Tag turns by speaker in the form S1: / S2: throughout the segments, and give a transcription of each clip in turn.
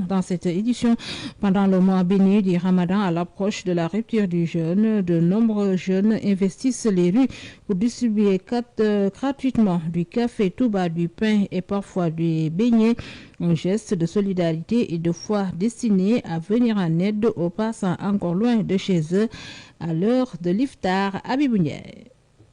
S1: Dans cette édition, pendant le mois béni du Ramadan, à l'approche de la rupture du jeûne, de nombreux jeunes investissent les rues pour distribuer gratuitement du café Touba, du pain et parfois des beignets, un geste de solidarité et de foi destiné à venir en aide aux passants encore loin de chez eux à l'heure de l'iftar à Bibounière.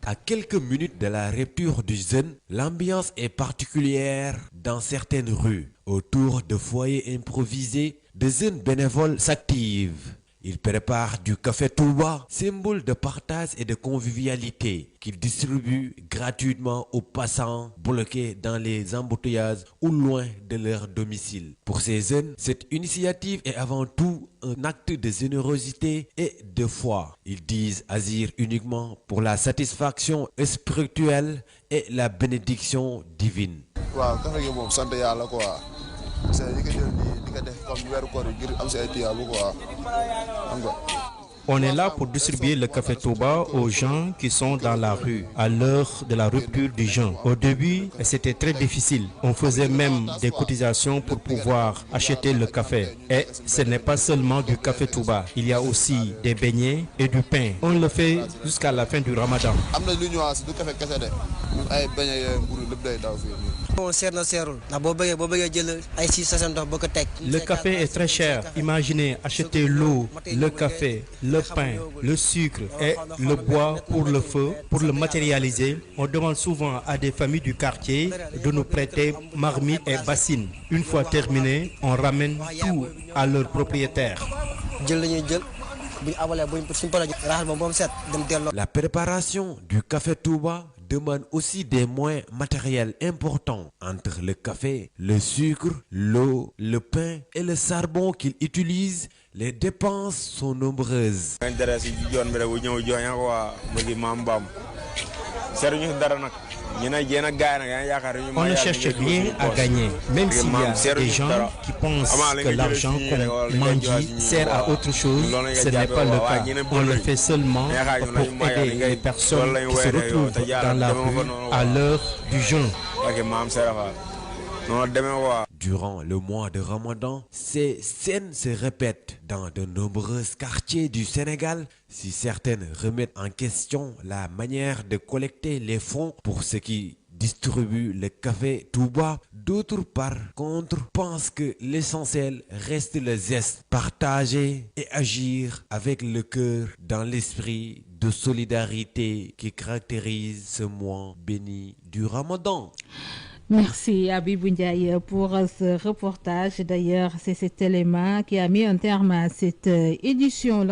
S2: À quelques minutes de la rupture du jeûne, l'ambiance est particulière dans certaines rues. Autour de foyers improvisés, des jeunes bénévoles s'activent. Ils préparent du café Touba, symbole de partage et de convivialité, qu'ils distribuent gratuitement aux passants bloqués dans les embouteillages ou loin de leur domicile. Pour ces jeunes, cette initiative est avant tout un acte de générosité et de foi. Ils disent agir uniquement pour la satisfaction spirituelle et la bénédiction divine.
S3: On est là pour distribuer le café Touba aux gens qui sont dans la rue à l'heure de la rupture du jeûne. Au début, c'était très difficile. On faisait même des cotisations pour pouvoir acheter le café. Et ce n'est pas seulement du café Touba. Il y a aussi des beignets et du pain. On le fait jusqu'à la fin du Ramadan. Le café est très cher. Imaginez acheter l'eau, le café, le pain, le sucre et le bois pour le feu. Pour le matérialiser, on demande souvent à des familles du quartier de nous prêter marmites et bassines. Une fois terminé, on ramène tout à leur propriétaire.
S2: La préparation du café Touba demande aussi des moyens matériels importants entre le café, le sucre, l'eau, le pain et le charbon qu'ils utilisent. Les dépenses sont nombreuses.
S3: On ne cherche rien à gagner, même s'il y a des gens qui pensent que l'argent qu'on mendie sert à autre chose, ce n'est pas le cas. On le fait seulement pour aider les personnes qui se retrouvent dans la rue à l'heure du jeûne.
S2: Durant le mois de Ramadan, ces scènes se répètent dans de nombreux quartiers du Sénégal. Si certaines remettent en question la manière de collecter les fonds pour ceux qui distribuent le café Touba, d'autres par contre pensent que l'essentiel reste le geste, partager et agir avec le cœur dans l'esprit de solidarité qui caractérise ce mois béni du Ramadan.
S1: Merci Abibou Ndiaye pour ce reportage. D'ailleurs, c'est cet élément qui a mis un terme à cette édition.